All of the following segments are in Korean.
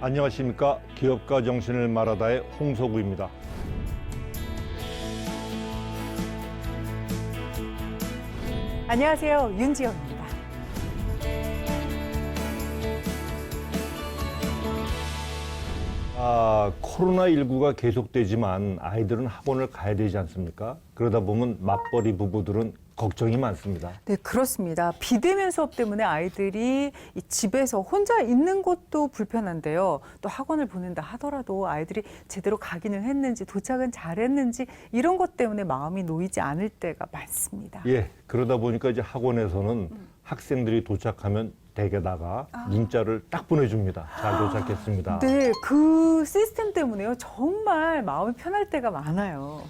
안녕하십니까. 기업가 정신을 말하다의 홍석우입니다. 안녕하세요. 윤지영입니다. 코로나19가 계속되지만 아이들은 학원을 가야 되지 않습니까? 그러다 보면 맞벌이 부부들은 걱정이 많습니다. 네, 그렇습니다. 비대면 수업 때문에 아이들이 이 집에서 혼자 있는 것도 불편한데요. 또 학원을 보낸다 하더라도 아이들이 제대로 가기는 했는지 도착은 잘했는지 이런 것 때문에 마음이 놓이지 않을 때가 많습니다. 예, 그러다 보니까 이제 학원에서는 학생들이 도착하면 댁에다가 문자를 딱 보내줍니다. 잘 도착했습니다. 네, 그 시스템 때문에요. 정말 마음이 편할 때가 많아요.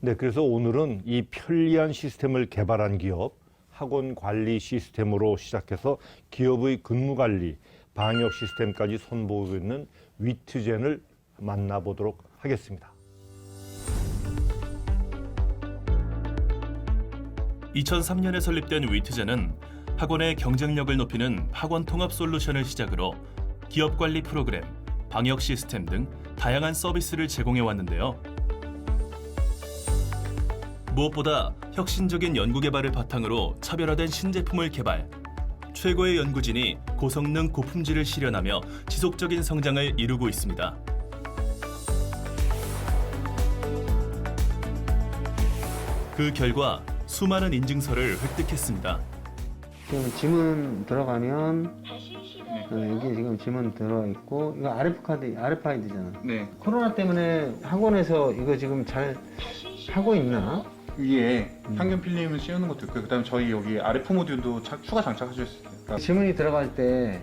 네, 그래서 오늘은 이 편리한 시스템을 개발한 기업, 학원 관리 시스템으로 시작해서 기업의 근무 관리, 방역 시스템까지 손보고 있는 위트젠을 만나보도록 하겠습니다. 2003년에 설립된 위트젠은 학원의 경쟁력을 높이는 학원 통합 솔루션을 시작으로 기업 관리 프로그램, 방역 시스템 등 다양한 서비스를 제공해 왔는데요. 무엇보다 혁신적인 연구 개발을 바탕으로 차별화된 신제품을 개발, 최고의 연구진이 고성능 고품질을 실현하며 지속적인 성장을 이루고 있습니다. 그 결과 수많은 인증서를 획득했습니다. 지금 지문 들어가면 여기 지금 지문 들어 있고 이거 RFID잖아. 네. 코로나 때문에 학원에서 이거 지금 잘 하고 있나? 위에 평균 필름을 씌우는 것도 있고요. 그다음에 저희 여기 RF 모듈도 추가 장착해주셨어요. 지문이 들어갈 때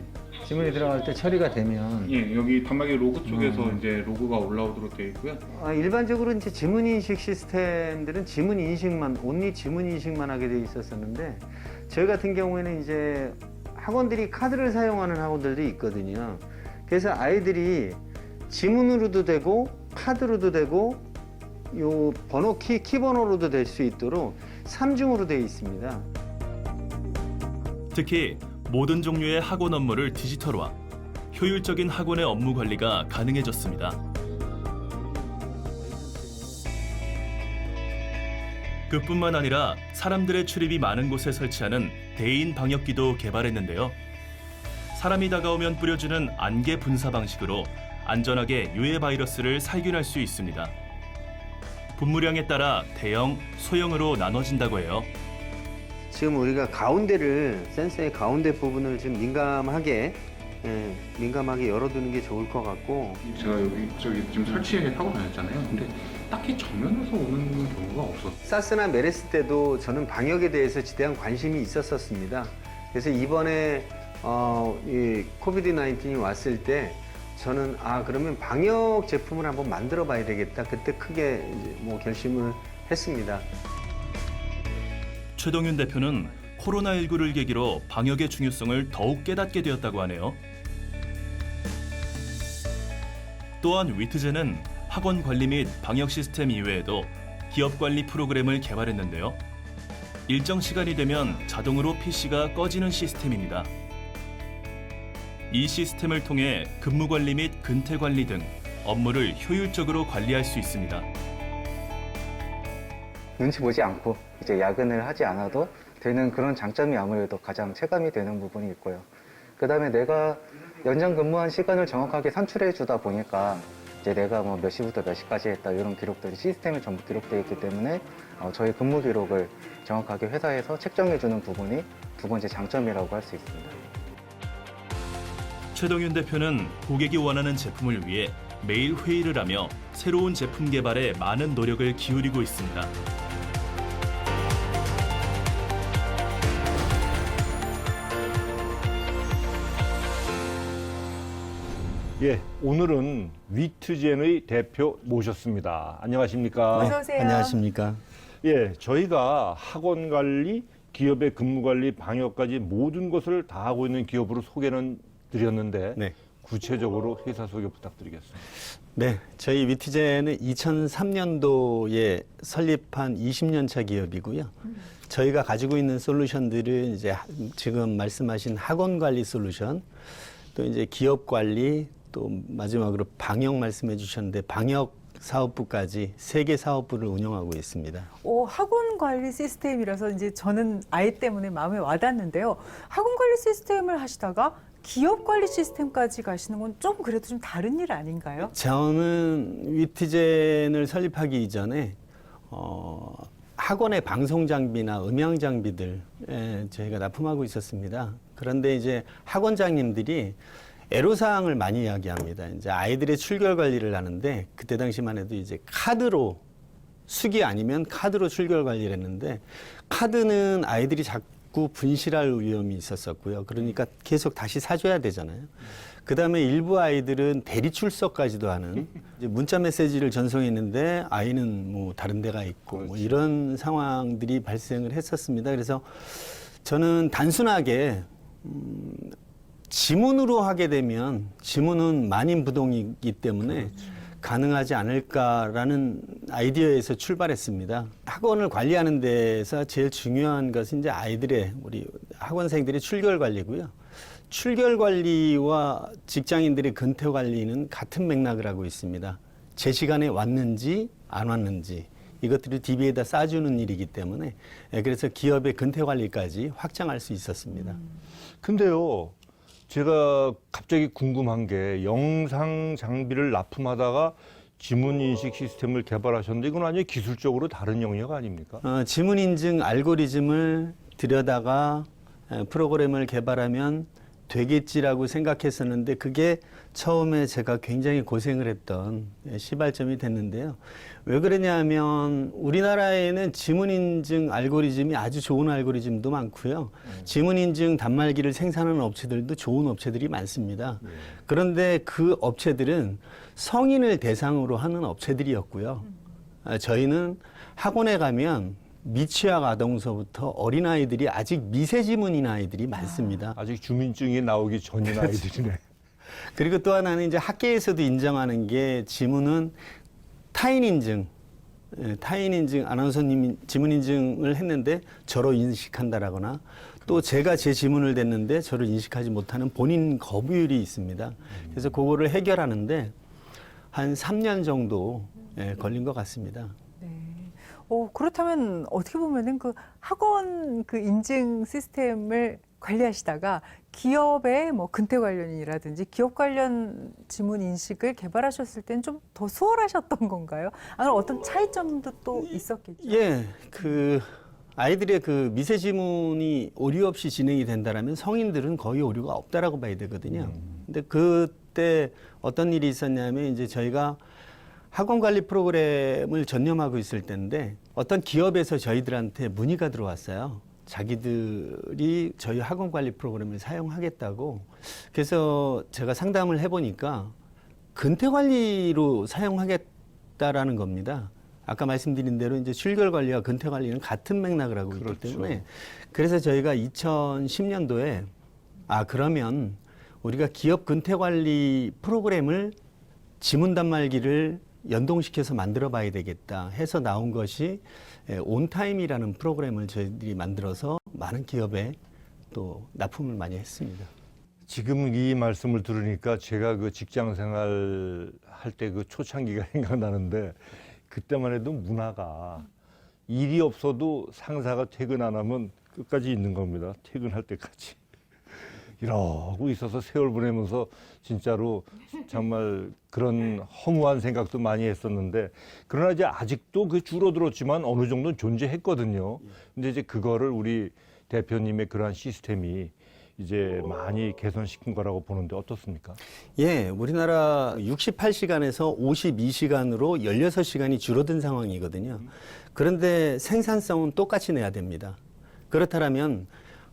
처리가 되면 예, 여기 단말기 로고 쪽에서 이제 로고가 올라오도록 되어 있고요. 일반적으로 이제 지문 인식 시스템들은 지문 인식만 온리 지문 인식만 하게 돼 있었었는데 저희 같은 경우에는 이제 학원들이 카드를 사용하는 학원들도 있거든요. 그래서 아이들이 지문으로도 되고 카드로도 되고 요 번호 키번호로도 될 수 있도록 3중으로 되어 있습니다. 특히 모든 종류의 학원 업무를 디지털화, 효율적인 학원의 업무 관리가 가능해졌습니다. 그뿐만 아니라 사람들의 출입이 많은 곳에 설치하는 대인 방역기도 개발했는데요. 사람이 다가오면 뿌려주는 안개 분사 방식으로 안전하게 유해 바이러스를 살균할 수 있습니다. 분무량에 따라 대형, 소형으로 나눠진다고 해요. 지금 우리가 가운데를 센서의 가운데 부분을 좀 민감하게 열어두는 게 좋을 것 같고 제가 여기 저기 지금 설치하고 다녔잖아요. 근데 딱히 정면에서 오는 경우가 없었어요. 사스나 메르스 때도 저는 방역에 대해서 지대한 관심이 있었습니다. 그래서 이번에 이 코비드 19이 왔을 때 저는 그러면 방역 제품을 한번 만들어 봐야 되겠다. 그때 크게 이제 결심을 했습니다. 최동윤 대표는 코로나19를 계기로 방역의 중요성을 더욱 깨닫게 되었다고 하네요. 또한 위트젠은 학원 관리 및 방역 시스템 이외에도 기업 관리 프로그램을 개발했는데요. 일정 시간이 되면 자동으로 PC가 꺼지는 시스템입니다. 이 시스템을 통해 근무 관리 및 근태 관리 등 업무를 효율적으로 관리할 수 있습니다. 눈치 보지 않고 이제 야근을 하지 않아도 되는 그런 장점이 아무래도 가장 체감이 되는 부분이 있고요. 그다음에 내가 연장 근무한 시간을 정확하게 산출해 주다 보니까 이제 내가 몇 시부터 몇 시까지 했다 이런 기록들이 시스템에 전부 기록되어 있기 때문에 저희 근무 기록을 정확하게 회사에서 책정해 주는 부분이 두 번째 장점이라고 할 수 있습니다. 최동윤 대표는 고객이 원하는 제품을 위해 매일 회의를 하며 새로운 제품 개발에 많은 노력을 기울이고 있습니다. 예, 오늘은 위트젠의 대표 모셨습니다. 안녕하십니까? 어서 오세요. 안녕하십니까. 예, 저희가 학원 관리, 기업의 근무 관리, 방역까지 모든 것을 다 하고 있는 기업으로 소개는 드렸는데 네. 구체적으로 회사 소개 부탁드리겠습니다. 네, 저희 위트젠은 2003년도에 설립한 20년 차 기업이고요. 저희가 가지고 있는 솔루션들은 이제 지금 말씀하신 학원 관리 솔루션, 또 이제 기업 관리, 또 마지막으로 방역 말씀해 주셨는데 방역 사업부까지 3개 사업부를 운영하고 있습니다. 학원 관리 시스템이라서 이제 저는 아이 때문에 마음에 와닿는데요. 학원 관리 시스템을 하시다가 기업 관리 시스템까지 가시는 건 좀 그래도 좀 다른 일 아닌가요? 저는 위트젠을 설립하기 이전에 학원의 방송 장비나 음향 장비들 저희가 납품하고 있었습니다. 그런데 이제 학원장님들이 애로사항을 많이 이야기합니다. 이제 아이들의 출결 관리를 하는데 그때 당시만 해도 이제 카드로 수기 아니면 카드로 출결 관리를 했는데 카드는 아이들이 자꾸 분실할 위험이 있었었고요. 그러니까 계속 다시 사줘야 되잖아요. 그 다음에 일부 아이들은 대리 출석까지도 하는 이제 문자 메시지를 전송했는데 아이는 뭐 다른 데가 있고 뭐 이런 상황들이 발생을 했었습니다. 그래서 저는 단순하게 지문으로 하게 되면 지문은 만인부동이기 때문에 가능하지 않을까라는 아이디어에서 출발했습니다. 학원을 관리하는 데서 제일 중요한 것은 이제 아이들의 우리 학원생들의 출결 관리고요. 출결 관리와 직장인들의 근태 관리는 같은 맥락을 하고 있습니다. 제 시간에 왔는지 안 왔는지 이것들을 DB에다 싸주는 일이기 때문에 그래서 기업의 근태 관리까지 확장할 수 있었습니다. 근데요, 제가 갑자기 궁금한 게 영상 장비를 납품하다가 지문 인식 시스템을 개발하셨는데 이건 완전히 기술적으로 다른 영역 아닙니까? 지문 인증 알고리즘을 들여다가 프로그램을 개발하면 되겠지라고 생각했었는데 그게 처음에 제가 굉장히 고생을 했던 시발점이 됐는데요. 왜 그러냐면 우리나라에는 지문 인증 알고리즘이 아주 좋은 알고리즘도 많고요. 지문 인증 단말기를 생산하는 업체들도 좋은 업체들이 많습니다. 그런데 그 업체들은 성인을 대상으로 하는 업체들이었고요. 저희는 학원에 가면 미취학 아동서부터 어린아이들이 아직 미세지문인 아이들이 많습니다. 아직 주민증이 나오기 전인 아이들이네. 그리고 또 하나는 이제 학계에서도 인정하는 게 지문은 타인 인증, 아나운서님이 지문 인증을 했는데 저로 인식한다라거나 또 제가 제 지문을 댔는데 저를 인식하지 못하는 본인 거부율이 있습니다. 그래서 그거를 해결하는데 한 3년 정도 걸린 것 같습니다. 네. 그렇다면 어떻게 보면은 그 학원 그 인증 시스템을 관리하시다가 기업의 뭐 근태 관련이라든지 기업 관련 지문 인식을 개발하셨을 때는 좀 더 수월하셨던 건가요? 아니면 어떤 차이점도 또 있었겠죠? 예, 그 아이들의 그 미세 지문이 오류 없이 진행이 된다라면 성인들은 거의 오류가 없다라고 봐야 되거든요. 근데 그때 어떤 일이 있었냐면 이제 저희가 학원 관리 프로그램을 전념하고 있을 때인데 어떤 기업에서 저희들한테 문의가 들어왔어요. 자기들이 저희 학원 관리 프로그램을 사용하겠다고. 그래서 제가 상담을 해보니까 근태 관리로 사용하겠다라는 겁니다. 아까 말씀드린 대로 이제 출결 관리와 근태 관리는 같은 맥락을 하고 있기 때문에 그래서 저희가 2010년도에 그러면 우리가 기업 근태 관리 프로그램을 지문 단말기를 연동시켜서 만들어 봐야 되겠다 해서 나온 것이 온타임이라는 프로그램을 저희들이 만들어서 많은 기업에 또 납품을 많이 했습니다. 지금 이 말씀을 들으니까 제가 그 직장 생활 할 때 그 초창기가 생각나는데 그때만 해도 문화가 일이 없어도 상사가 퇴근 안 하면 끝까지 있는 겁니다. 퇴근할 때까지. 이러고 있어서 세월 보내면서 진짜로 정말 그런 허무한 생각도 많이 했었는데 그러나 이제 아직도 그 줄어들었지만 어느 정도는 존재했거든요. 근데 이제 그거를 우리 대표님의 그러한 시스템이 이제 많이 개선시킨 거라고 보는데 어떻습니까? 예, 우리나라 68시간에서 52시간으로 16시간이 줄어든 상황이거든요. 그런데 생산성은 똑같이 내야 됩니다. 그렇다면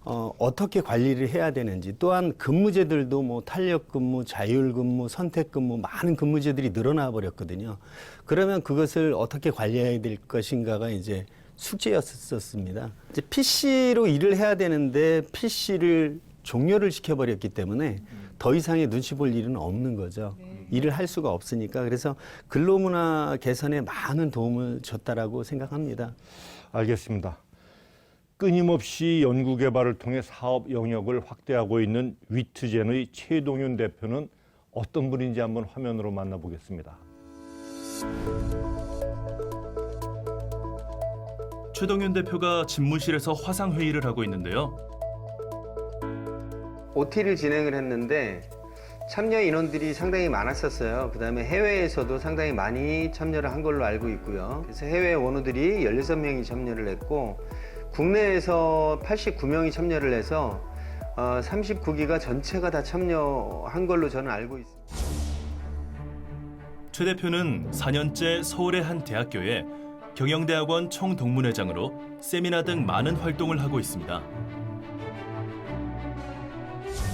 어떻게 관리를 해야 되는지, 또한 근무제들도 뭐 탄력 근무, 자율 근무, 선택 근무, 많은 근무제들이 늘어나 버렸거든요. 그러면 그것을 어떻게 관리해야 될 것인가가 이제 숙제였었습니다. 이제 PC로 일을 해야 되는데 PC를 종료를 시켜버렸기 때문에 더 이상의 눈치 볼 일은 없는 거죠. 일을 할 수가 없으니까. 그래서 근로문화 개선에 많은 도움을 줬다라고 생각합니다. 알겠습니다. 끊임없이 연구개발을 통해 사업 영역을 확대하고 있는 위트젠의 최동윤 대표는 어떤 분인지 한번 화면으로 만나보겠습니다. 최동윤 대표가 집무실에서 화상회의를 하고 있는데요. OT를 진행을 했는데 참여 인원들이 상당히 많았었어요. 그다음에 해외에서도 상당히 많이 참여를 한 걸로 알고 있고요. 그래서 해외 원우들이 16명이 참여를 했고 국내에서 89명이 참여를 해서 39기가 전체가 다 참여한 걸로 저는 알고 있습니다. 최 대표는 4년째 서울의 한 대학교에 경영대학원 총동문회장으로 세미나 등 많은 활동을 하고 있습니다.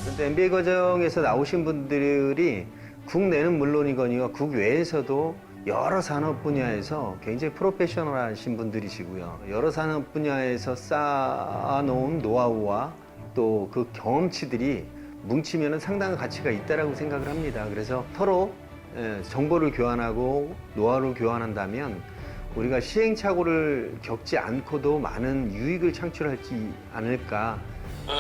그런데 MBA 과정에서 나오신 분들이 국내는 물론이거니와 국외에서도 여러 산업 분야에서 굉장히 프로페셔널하신 분들이시고요. 여러 산업 분야에서 쌓아놓은 노하우와 또 그 경험치들이 뭉치면 상당한 가치가 있다고 생각을 합니다. 그래서 서로 정보를 교환하고 노하우를 교환한다면 우리가 시행착오를 겪지 않고도 많은 유익을 창출하지 않을까.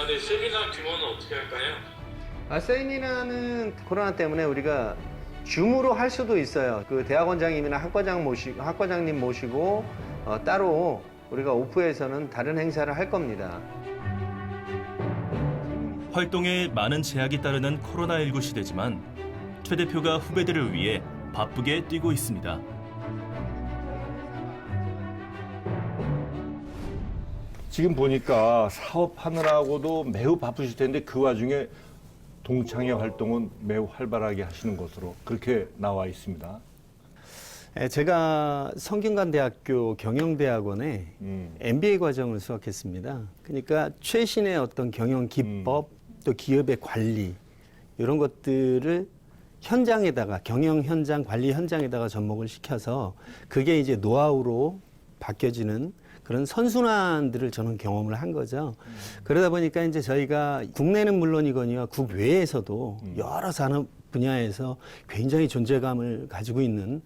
네, 세미나 규모는 어떻게 할까요? 세미나는 코로나 때문에 우리가 줌으로 할 수도 있어요. 그 대학원장님이나 학과장님 모시고 따로 우리가 오프에서는 다른 행사를 할 겁니다. 활동에 많은 제약이 따르는 코로나19 시대지만 최 대표가 후배들을 위해 바쁘게 뛰고 있습니다. 지금 보니까 사업하느라고도 매우 바쁘실 텐데 그 와중에 동창회 활동은 매우 활발하게 하시는 것으로 그렇게 나와 있습니다. 제가 성균관대학교 경영대학원에 MBA 과정을 수학했습니다. 그러니까 최신의 어떤 경영 기법, 또 기업의 관리 이런 것들을 현장에다가 경영 현장, 관리 현장에다가 접목을 시켜서 그게 이제 노하우로 바뀌어지는 그런 선순환들을 저는 경험을 한 거죠. 그러다 보니까 이제 저희가 국내는 물론이거니와 국외에서도 여러 산업 분야에서 굉장히 존재감을 가지고 있는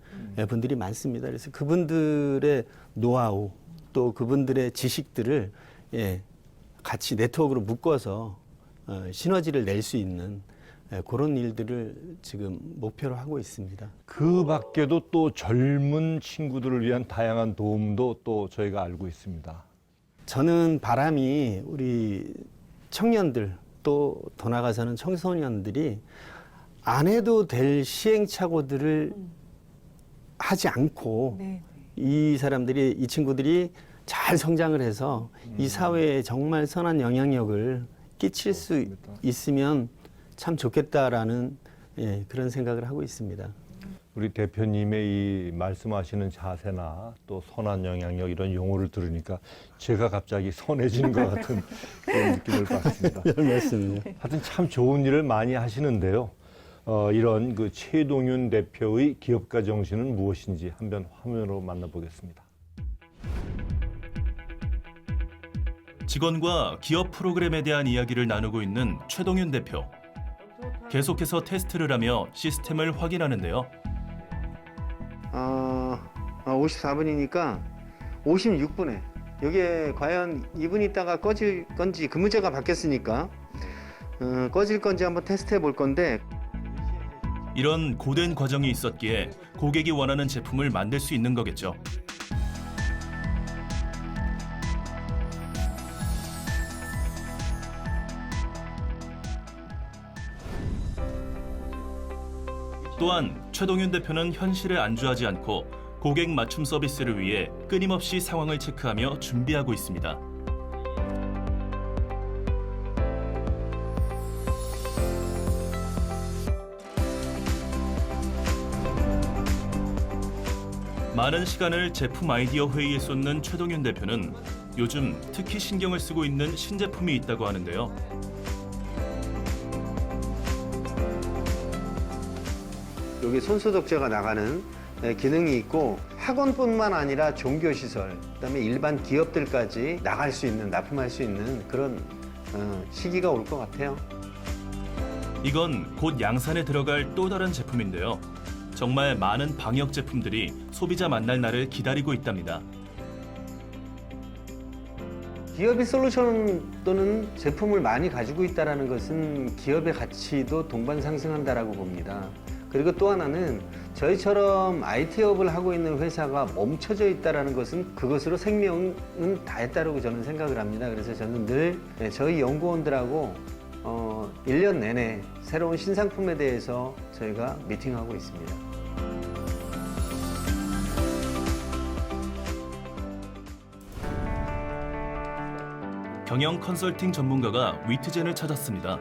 분들이 많습니다. 그래서 그분들의 노하우 또 그분들의 지식들을 같이 네트워크로 묶어서 시너지를 낼 수 있는 그런 일들을 지금 목표로 하고 있습니다. 그 밖에도 또 젊은 친구들을 위한 다양한 도움도 또 저희가 알고 있습니다. 저는 바람이 우리 청년들 또 더 나아가서는 청소년들이 안 해도 될 시행착오들을 하지 않고 네. 이 친구들이 잘 성장을 해서 이 사회에 정말 선한 영향력을 끼칠 수 있으면 참 좋겠다라는 그런 생각을 하고 있습니다. 우리 대표님의 이 말씀하시는 자세나 또 선한 영향력 이런 용어를 들으니까 제가 갑자기 선해지는 것 같은 그런 느낌을 받습니다. 말씀이요. 하여튼 참 좋은 일을 많이 하시는데요. 이런 그 최동윤 대표의 기업가 정신은 무엇인지 한번 화면으로 만나보겠습니다. 직원과 기업 프로그램에 대한 이야기를 나누고 있는 최동윤 대표. 계속해서 테스트를 하며 시스템을 확인하는데요. 54분이니까 56분에 이게 과연 2분 있다가 꺼질 건지 근무제가 바뀌었으니까 꺼질 건지 한번 테스트해 볼 건데 이런 고된 과정이 있었기에 고객이 원하는 제품을 만들 수 있는 거겠죠. 또한 최동윤 대표는 현실에 안주하지 않고 고객 맞춤 서비스를 위해 끊임없이 상황을 체크하며 준비하고 있습니다. 많은 시간을 제품 아이디어 회의에 쏟는 최동윤 대표는 요즘 특히 신경을 쓰고 있는 신제품이 있다고 하는데요. 여기 손소독제가 나가는 기능이 있고 학원뿐만 아니라 종교시설, 그다음에 일반 기업들까지 나갈 수 있는, 납품할 수 있는 그런 시기가 올 것 같아요. 이건 곧 양산에 들어갈 또 다른 제품인데요. 정말 많은 방역 제품들이 소비자 만날 날을 기다리고 있답니다. 기업이 솔루션 또는 제품을 많이 가지고 있다는 것은 기업의 가치도 동반 상승한다라고 봅니다. 그리고 또 하나는 저희처럼 IT업을 하고 있는 회사가 멈춰져 있다는 것은 그것으로 생명은 다했다고 저는 생각을 합니다. 그래서 저는 늘 저희 연구원들하고 1년 내내 새로운 신상품에 대해서 저희가 미팅하고 있습니다. 경영 컨설팅 전문가가 위트젠을 찾았습니다.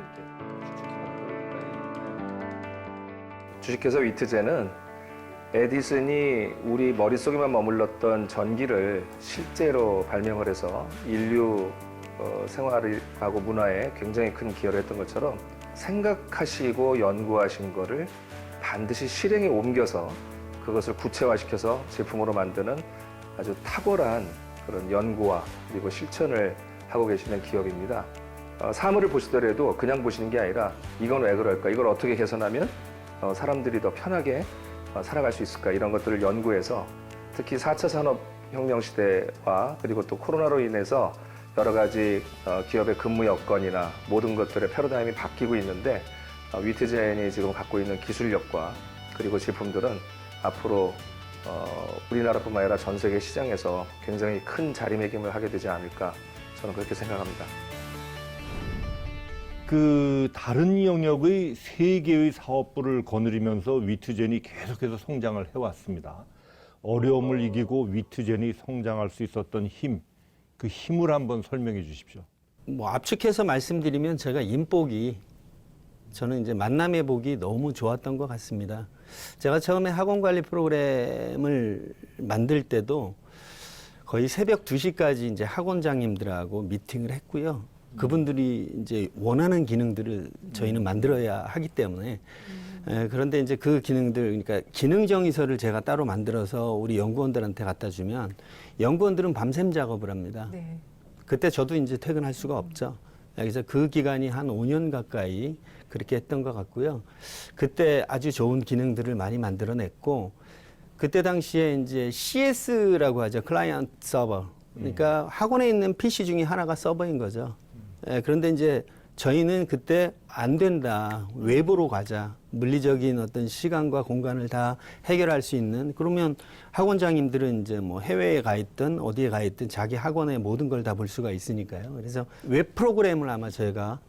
주식회사 위트젠은 에디슨이 우리 머릿속에만 머물렀던 전기를 실제로 발명을 해서 인류 생활하고 문화에 굉장히 큰 기여를 했던 것처럼 생각하시고 연구하신 거를 반드시 실행에 옮겨서 그것을 구체화시켜서 제품으로 만드는 아주 탁월한 그런 연구와 그리고 실천을 하고 계시는 기업입니다. 사물을 보시더라도 그냥 보시는 게 아니라 이건 왜 그럴까? 이걸 어떻게 개선하면 사람들이 더 편하게 살아갈 수 있을까? 이런 것들을 연구해서 특히 4차 산업혁명 시대와 그리고 또 코로나로 인해서 여러 가지 기업의 근무 여건이나 모든 것들의 패러다임이 바뀌고 있는데 위트젠이 지금 갖고 있는 기술력과 그리고 제품들은 앞으로 우리나라뿐만 아니라 전 세계 시장에서 굉장히 큰 자리매김을 하게 되지 않을까 저는 그렇게 생각합니다. 그 다른 영역의 세 개의 사업부를 거느리면서 위트젠이 계속해서 성장을 해왔습니다. 어려움을 이기고 위트젠이 성장할 수 있었던 힘, 그 힘을 한번 설명해 주십시오. 뭐 압축해서 말씀드리면 제가 인복이 저는 이제 만남의 복이 너무 좋았던 것 같습니다. 제가 처음에 학원 관리 프로그램을 만들 때도 거의 새벽 2시까지 이제 학원장님들하고 미팅을 했고요. 그분들이 이제 원하는 기능들을 저희는 만들어야 하기 때문에 그런데 이제 그 기능들, 그러니까 기능 정의서를 제가 따로 만들어서 우리 연구원들한테 갖다 주면 연구원들은 밤샘 작업을 합니다. 네. 그때 저도 이제 퇴근할 수가 없죠. 그래서 그 기간이 한 5년 가까이 그렇게 했던 것 같고요. 그때 아주 좋은 기능들을 많이 만들어냈고, 그때 당시에 이제 CS라고 하죠. 클라이언트 서버. 그러니까 학원에 있는 PC 중에 하나가 서버인 거죠. 그런데 이제 저희는 그때 안 된다. 외부로 가자. 물리적인 어떤 시간과 공간을 다 해결할 수 있는. 그러면 학원장님들은 이제 뭐 해외에 가 있든 어디에 가 있든 자기 학원의 모든 걸 다 볼 수가 있으니까요. 그래서 웹 프로그램을 아마 제가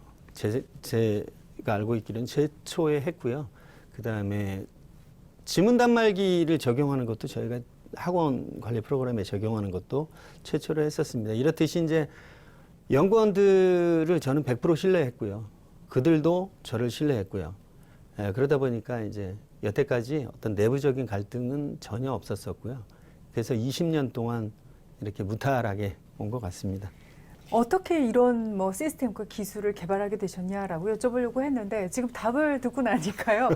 알고 있기로는 최초에 했고요. 그 다음에 지문 단말기를 적용하는 것도 저희가 학원 관리 프로그램에 적용하는 것도 최초로 했었습니다. 이렇듯이 이제 연구원들을 저는 100% 신뢰했고요. 그들도 저를 신뢰했고요. 그러다 보니까 이제 여태까지 어떤 내부적인 갈등은 전혀 없었었고요. 그래서 20년 동안 이렇게 무탈하게 온 것 같습니다. 어떻게 이런 뭐 시스템과 기술을 개발하게 되셨냐라고 여쭤보려고 했는데 지금 답을 듣고 나니까요.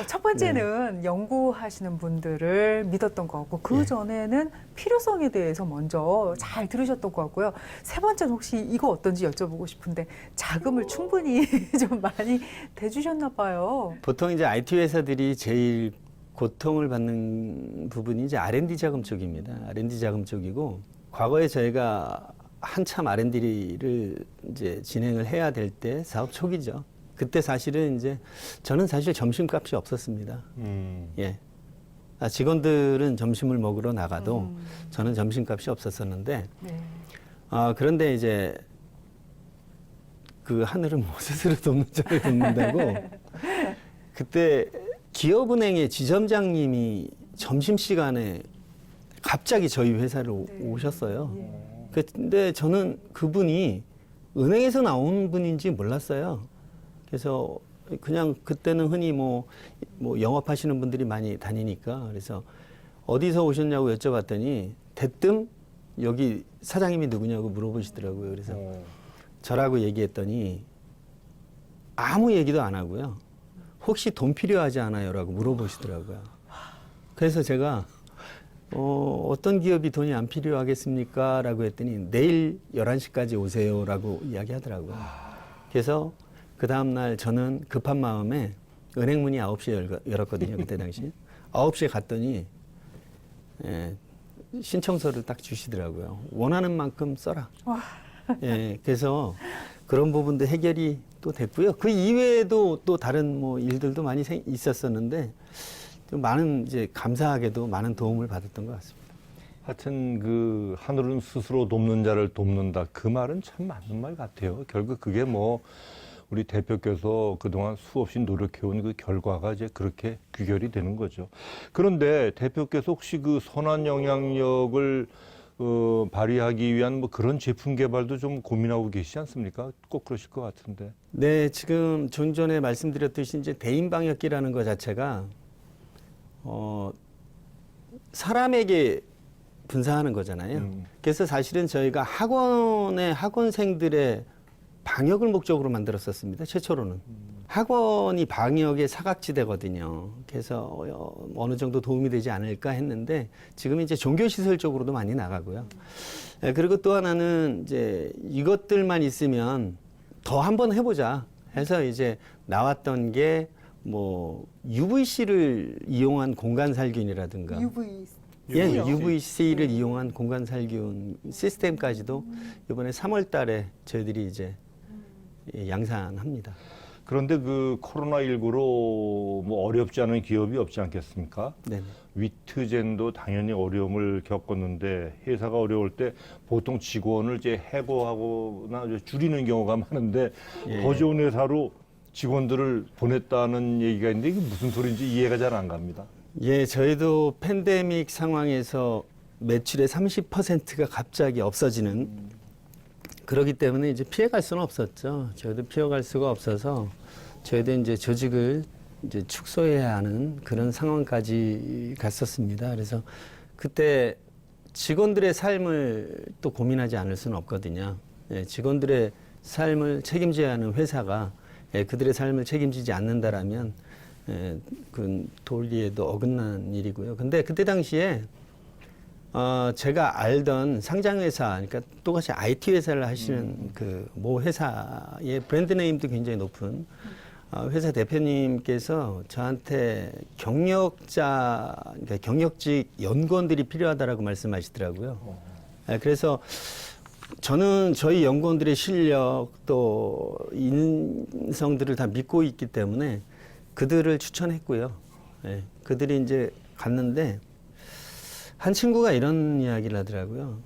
첫 번째는 연구하시는 분들을 믿었던 것 같고 그 전에는 필요성에 대해서 먼저 잘 들으셨던 것 같고요. 세 번째는 혹시 이거 어떤지 여쭤보고 싶은데 자금을 충분히 좀 많이 대주셨나 봐요. 보통 이제 IT 회사들이 제일 고통을 받는 부분이 이제 R&D 자금 쪽입니다. R&D 자금 쪽이고 과거에 저희가 한참 R&D를 이제 진행을 해야 될 때 사업 초기죠. 그때 사실은 이제 저는 사실 점심값이 없었습니다. 예. 직원들은 점심을 먹으러 나가도 저는 점심값이 없었었는데 네. 그런데 이제 그 하늘은 뭐 스스로 돕는 자를 돕는다고 그때 기업은행의 지점장님이 점심시간에 갑자기 저희 회사를 오셨어요. 근데 저는 그분이 은행에서 나온 분인지 몰랐어요. 그래서 그냥 그때는 흔히 뭐 영업하시는 분들이 많이 다니니까 그래서 어디서 오셨냐고 여쭤봤더니 대뜸 여기 사장님이 누구냐고 물어보시더라고요. 그래서 저라고 얘기했더니 아무 얘기도 안 하고요. 혹시 돈 필요하지 않아요라고 물어보시더라고요. 그래서 제가 어떤 기업이 돈이 안 필요하겠습니까? 라고 했더니 내일 11시까지 오세요라고 이야기하더라고요. 그래서 그 다음날 저는 급한 마음에 은행 문이 9시에 열었거든요. 그때 당시. 9시에 갔더니 신청서를 딱 주시더라고요. 원하는 만큼 써라. 예, 그래서 그런 부분도 해결이 또 됐고요. 그 이외에도 또 다른 뭐 일들도 많이 있었었는데 좀 많은 이제 감사하게도 많은 도움을 받았던 것 같습니다. 하여튼 그 하늘은 스스로 돕는 자를 돕는다. 그 말은 참 맞는 말 같아요. 결국 그게 뭐 우리 대표께서 그동안 수없이 노력해온 그 결과가 이제 그렇게 귀결이 되는 거죠. 그런데 대표께서 혹시 그 선한 영향력을 발휘하기 위한 뭐 그런 제품 개발도 좀 고민하고 계시지 않습니까? 꼭 그러실 것 같은데. 네, 지금 좀 전에 말씀드렸듯이 이제 대인 방역기라는 것 자체가 사람에게 분사하는 거잖아요. 그래서 사실은 저희가 학원생들의 방역을 목적으로 만들었었습니다. 최초로는. 학원이 방역의 사각지대거든요. 그래서 어느 정도 도움이 되지 않을까 했는데 지금 이제 종교시설 쪽으로도 많이 나가고요. 그리고 또 하나는 이제 이것들만 있으면 더 한번 해보자 해서 이제 나왔던 게 뭐 UVC를 이용한 공간 살균이라든가 UVC를 이용한 공간 살균 시스템까지도 이번에 3월 달에 저희들이 이제 양산합니다. 그런데 그 코로나19로 뭐 어렵지 않은 기업이 없지 않겠습니까? 네. 위트젠도 당연히 어려움을 겪었는데 회사가 어려울 때 보통 직원을 이제 해고하거나 줄이는 경우가 많은데 더 좋은 회사로 직원들을 보냈다는 얘기가 있는데 이게 무슨 소리인지 이해가 잘 안 갑니다. 예, 저희도 팬데믹 상황에서 매출의 30%가 갑자기 없어지는 그렇기 때문에 이제 피해갈 수는 없었죠. 저희도 피해갈 수가 없어서 저희도 이제 조직을 이제 축소해야 하는 그런 상황까지 갔었습니다. 그래서 그때 직원들의 삶을 또 고민하지 않을 수는 없거든요. 예, 직원들의 삶을 책임져야 하는 회사가 그들의 삶을 책임지지 않는다라면 그 도리에도 어긋난 일이고요. 근데 그때 당시에 제가 알던 상장회사, 그러니까 똑같이 IT 회사를 하시는 그 모 회사의 브랜드 네임도 굉장히 높은 회사 대표님께서 저한테 그러니까 경력직 연구원들이 필요하다라고 말씀하시더라고요. 그래서 저는 저희 연구원들의 실력 또 인성들을 다 믿고 있기 때문에 그들을 추천했고요. 그들이 이제 갔는데 한 친구가 이런 이야기를 하더라고요.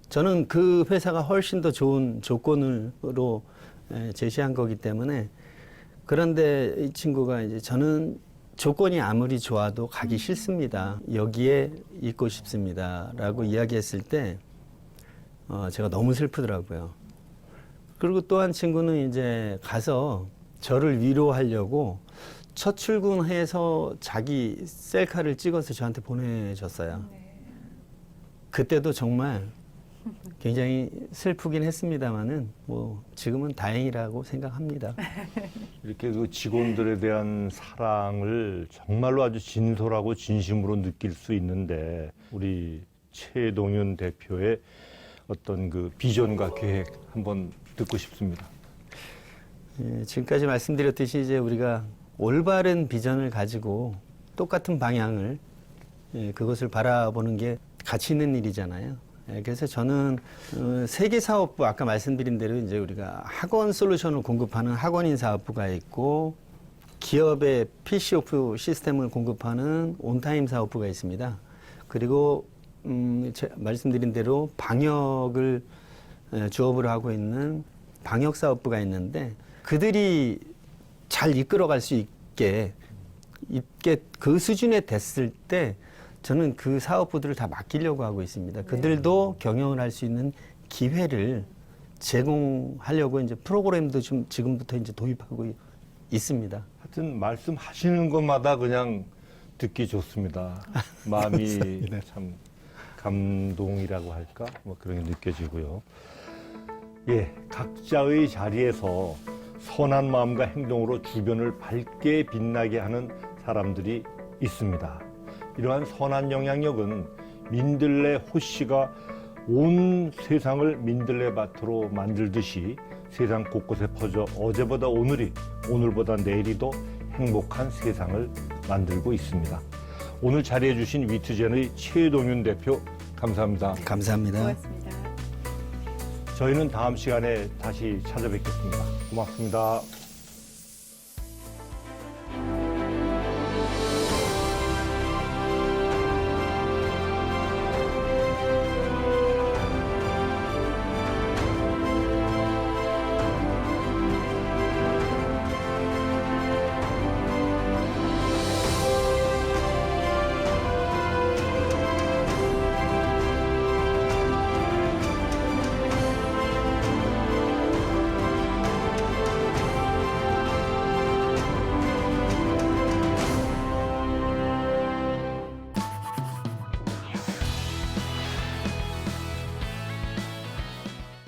저는 그 회사가 훨씬 더 좋은 조건으로 제시한 거기 때문에 그런데 이 친구가 이제 저는 조건이 아무리 좋아도 가기 싫습니다. 여기에 있고 싶습니다. 라고 이야기했을 때 제가 너무 슬프더라고요. 그리고 또 한 친구는 이제 가서 저를 위로하려고 첫 출근해서 자기 셀카를 찍어서 저한테 보내줬어요. 그때도 정말 굉장히 슬프긴 했습니다만은 뭐 지금은 다행이라고 생각합니다. 이렇게 그 직원들에 대한 사랑을 정말로 아주 진솔하고 진심으로 느낄 수 있는데 우리 최동윤 대표의 어떤 그 비전과 계획 한번 듣고 싶습니다. 예, 지금까지 말씀드렸듯이 이제 우리가 올바른 비전을 가지고 똑같은 방향을 그것을 바라보는 게 가치 있는 일이잖아요. 그래서 저는 세계 사업부 아까 말씀드린 대로 이제 우리가 학원 솔루션을 공급하는 학원인 사업부가 있고 기업의 PCO프 시스템을 공급하는 온타임 사업부가 있습니다. 그리고 말씀드린 대로 방역을 주업으로 하고 있는 방역 사업부가 있는데 그들이 잘 이끌어갈 수 있게 그 수준에 됐을 때 저는 그 사업부들을 다 맡기려고 하고 있습니다. 그들도 경영을 할 수 있는 기회를 제공하려고 이제 프로그램도 좀 지금부터 이제 도입하고 있습니다. 하여튼 말씀하시는 것마다 그냥 듣기 좋습니다. 마음이 참 감동이라고 할까? 뭐 그런 게 느껴지고요. 예, 각자의 자리에서 선한 마음과 행동으로 주변을 밝게 빛나게 하는 사람들이 있습니다. 이러한 선한 영향력은 민들레 호씨가 온 세상을 민들레밭으로 만들듯이 세상 곳곳에 퍼져 어제보다 오늘이, 오늘보다 내일이 더 행복한 세상을 만들고 있습니다. 오늘 자리해 주신 위트젠의 최동윤 대표 감사합니다. 감사합니다. 고맙습니다. 저희는 다음 시간에 다시 찾아뵙겠습니다. 고맙습니다.